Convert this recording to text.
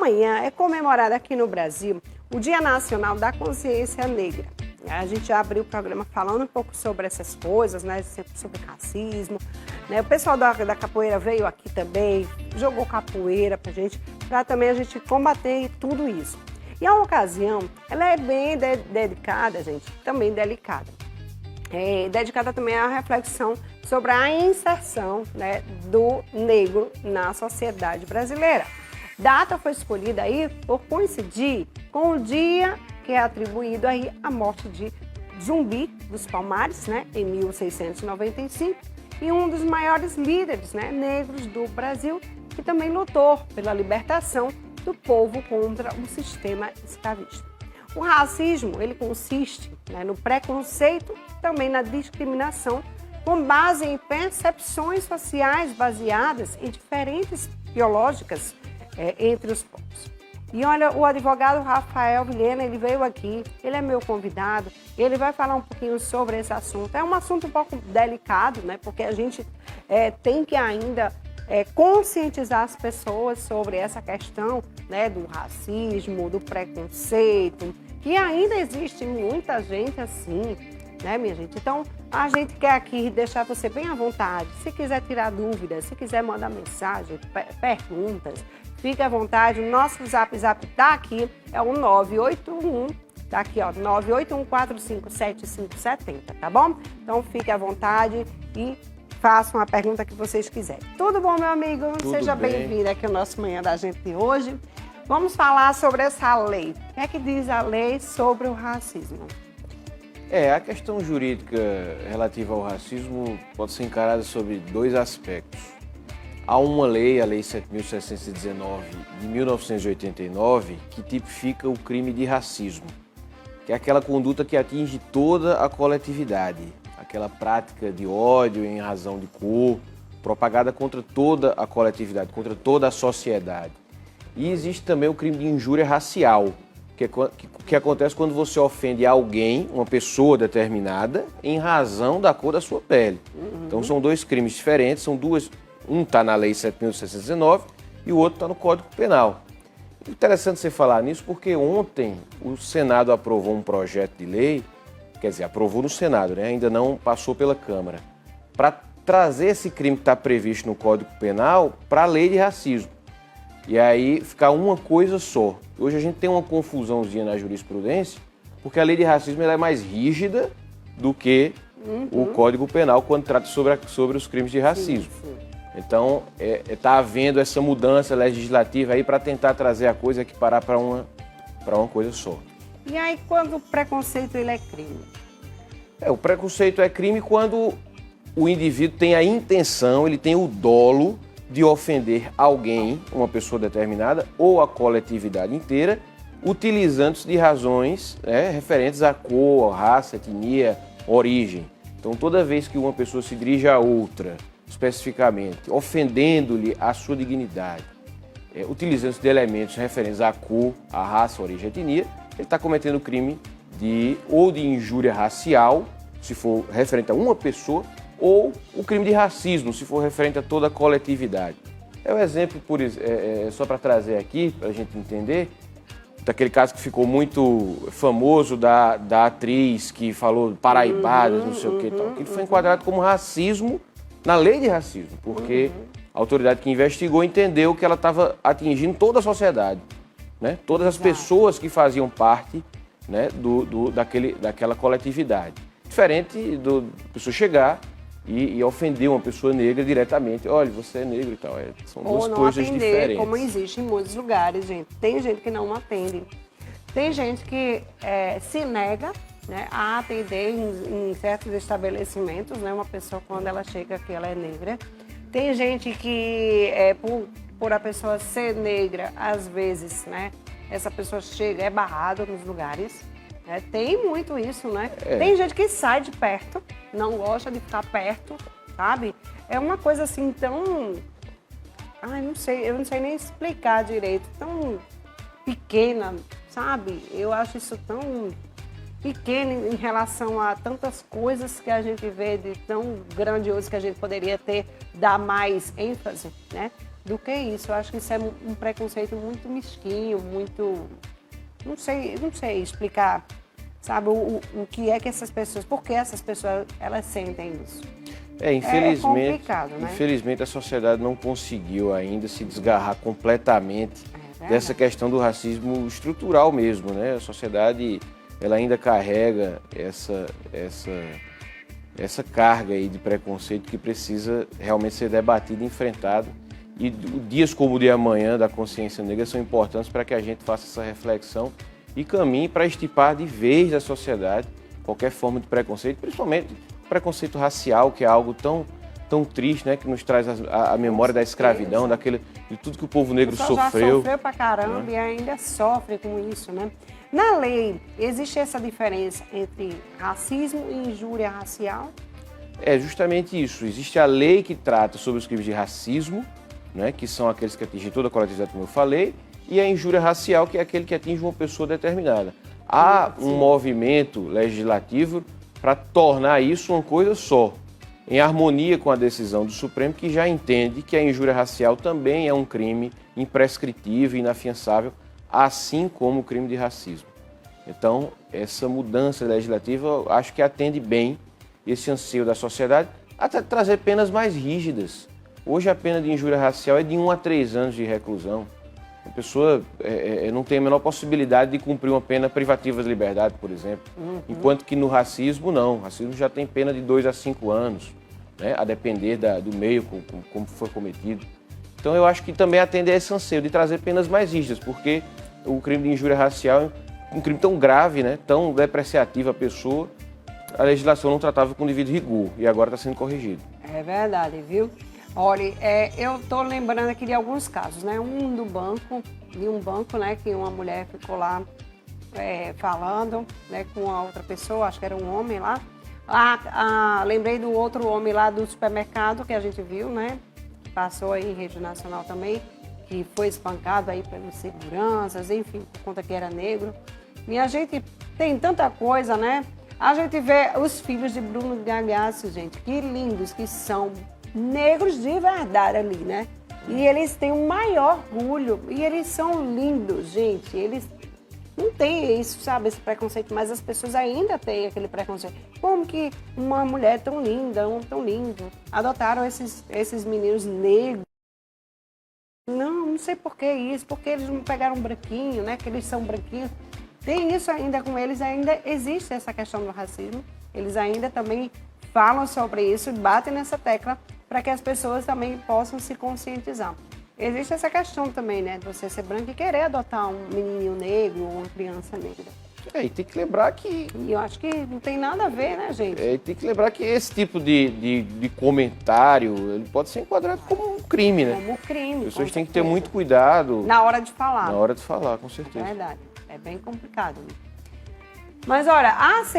Amanhã é comemorado aqui no Brasil o Dia Nacional da Consciência Negra. A gente já abriu o programa falando um pouco sobre essas coisas, né? Sobre racismo. Né? O pessoal da capoeira veio aqui também, jogou capoeira para também a gente combater tudo isso. E a ocasião, ela é bem dedicada, gente, também delicada. Dedicada também à reflexão sobre a inserção, né, do negro na sociedade brasileira. Data foi escolhida aí por coincidir com o dia que é atribuído aí à morte de Zumbi dos Palmares, né, em 1695, e um dos maiores líderes, né, negros do Brasil, que também lutou pela libertação do povo contra o sistema escravista. O racismo, ele consiste, né, no preconceito, também na discriminação, com base em percepções sociais baseadas em diferentes biológicas entre os povos. E olha, o advogado Rafael Vilhena, ele veio aqui, ele é meu convidado, ele vai falar um pouquinho sobre esse assunto. É um assunto um pouco delicado, né, porque a gente tem que ainda conscientizar as pessoas sobre essa questão, né, do racismo, do preconceito, que ainda existe muita gente assim, né, minha gente? Então, a gente quer aqui deixar você bem à vontade. Se quiser tirar dúvidas, se quiser mandar mensagem, perguntas, fique à vontade. O nosso zap tá aqui, é o 981, tá aqui, ó, 981457570, tá bom? Então, fique à vontade e façam a pergunta que vocês quiserem. Tudo bom, meu amigo? Tudo Seja bem-vindo aqui ao nosso Manhã da Gente de hoje. Vamos falar sobre essa lei. O que é que diz a lei sobre o racismo? A questão jurídica relativa ao racismo pode ser encarada sobre dois aspectos. Há uma lei, a Lei 7.719 de 1989, que tipifica o crime de racismo, que é aquela conduta que atinge toda a coletividade, aquela prática de ódio em razão de cor, propagada contra toda a coletividade, contra toda a sociedade. E existe também o crime de injúria racial, que acontece quando você ofende alguém, uma pessoa determinada, em razão da cor da sua pele. Então são dois crimes diferentes, são duas. Um está na Lei 7.619 e o outro está no Código Penal. Interessante você falar nisso porque ontem o Senado aprovou um projeto de lei, quer dizer, aprovou no Senado, né? Ainda não passou pela Câmara, para trazer esse crime que está previsto no Código Penal para a lei de racismo. E aí ficar uma coisa só. Hoje a gente tem uma confusãozinha na jurisprudência, porque a lei de racismo ela é mais rígida do que o Código Penal quando trata sobre os crimes de racismo. Sim. Então, está havendo essa mudança legislativa aí para tentar trazer a coisa que parar para uma coisa só. E aí, quando o preconceito ele é crime? O preconceito é crime quando o indivíduo tem a intenção, ele tem o dolo de ofender alguém, uma pessoa determinada, ou a coletividade inteira, utilizando-se de razões referentes à cor, raça, etnia, origem. Então, toda vez que uma pessoa se dirige a outra, especificamente, ofendendo-lhe a sua dignidade, utilizando-se de elementos referentes à cor, à raça, origem, etnia, ele está cometendo crime de injúria racial, se for referente a uma pessoa, ou o crime de racismo, se for referente a toda a coletividade. É um exemplo, só para trazer aqui, para a gente entender, daquele caso que ficou muito famoso da atriz que falou paraibadas, não sei o que, tal, que foi enquadrado como racismo na lei de racismo, porque a autoridade que investigou entendeu que ela estava atingindo toda a sociedade, né? Todas as pessoas que faziam parte, né, daquela coletividade. Diferente da pessoa chegar e ofender uma pessoa negra diretamente. Olha, você é negro e tal. São duas coisas diferentes. Como existe em muitos lugares, gente. Tem gente que não atende. Tem gente que se nega, né, a atender em certos estabelecimentos, né, uma pessoa quando ela chega que ela é negra. Tem gente que, por a pessoa ser negra, às vezes, né, essa pessoa chega, é barrada nos lugares. Tem muito isso, né? Tem gente que sai de perto, não gosta de ficar perto, sabe? É uma coisa assim tão... eu não sei nem explicar direito. Tão pequena, sabe? Eu acho isso tão pequeno em relação a tantas coisas que a gente vê de tão grandioso que a gente poderia dar mais ênfase, né? do que isso. Eu acho que isso é um preconceito muito mesquinho, muito... Não sei explicar, sabe, o que é que essas pessoas... Por que essas pessoas, elas sentem isso? Infelizmente, é complicado, né? Infelizmente a sociedade não conseguiu ainda se desgarrar completamente dessa questão do racismo estrutural mesmo, né? A sociedade, ela ainda carrega essa carga aí de preconceito que precisa realmente ser debatida e enfrentada. E dias como o de amanhã da consciência negra são importantes para que a gente faça essa reflexão e caminhe para extirpar de vez da sociedade qualquer forma de preconceito, principalmente preconceito racial, que é algo tão triste, né, que nos traz a memória da escravidão, de tudo que o povo negro sofreu. Já sofreu pra caramba, né? E ainda sofre com isso, né? Na lei, existe essa diferença entre racismo e injúria racial? É justamente isso. Existe a lei que trata sobre os crimes de racismo, né, que são aqueles que atingem toda a coletividade, como eu falei, e a injúria racial, que é aquele que atinge uma pessoa determinada. Há um movimento legislativo para tornar isso uma coisa só, em harmonia com a decisão do Supremo, que já entende que a injúria racial também é um crime imprescritível e inafiançável, assim como o crime de racismo. Então, essa mudança legislativa, eu acho que atende bem esse anseio da sociedade, até trazer penas mais rígidas. Hoje a pena de injúria racial é de 1 a 3 anos de reclusão. A pessoa não tem a menor possibilidade de cumprir uma pena privativa de liberdade, por exemplo. Enquanto que no racismo, não. O racismo já tem pena de 2 a 5 anos, né? A depender do meio como foi cometido. Então eu acho que também atende a esse anseio de trazer penas mais rígidas, porque o crime de injúria racial é um crime tão grave, né? Tão depreciativo à pessoa, a legislação não tratava com devido rigor e agora está sendo corrigido. É verdade, viu? Olha, eu estou lembrando aqui de alguns casos, né? De um banco, né? Que uma mulher ficou lá falando, né? Com a outra pessoa, acho que era um homem lá. Lembrei do outro homem lá do supermercado que a gente viu, né? Passou aí em rede nacional também, que foi espancado aí pelos seguranças, enfim, por conta que era negro. E a gente tem tanta coisa, né? A gente vê os filhos de Bruno Galhaço, gente, que lindos que são, negros de verdade ali, né? E eles têm um maior orgulho, e eles são lindos, gente. Eles não têm isso, sabe, esse preconceito, mas as pessoas ainda têm aquele preconceito. Como que uma mulher tão linda, um tão lindo, adotaram esses meninos negros? Não sei por que isso, porque eles não pegaram um branquinho, né? Que eles são branquinhos. Tem isso ainda com eles, ainda existe essa questão do racismo. Eles ainda também falam sobre isso e batem nessa tecla para que as pessoas também possam se conscientizar. Existe essa questão também, né, de você ser branco e querer adotar um menininho negro ou uma criança negra. E tem que lembrar que... E eu acho que não tem nada a ver, né, gente? E tem que lembrar que esse tipo de comentário, ele pode ser enquadrado como um crime, né? Como um crime. As pessoas têm que ter muito cuidado... Na hora de falar. Na hora de falar, com certeza. É verdade. É bem complicado. Né? Mas, olha,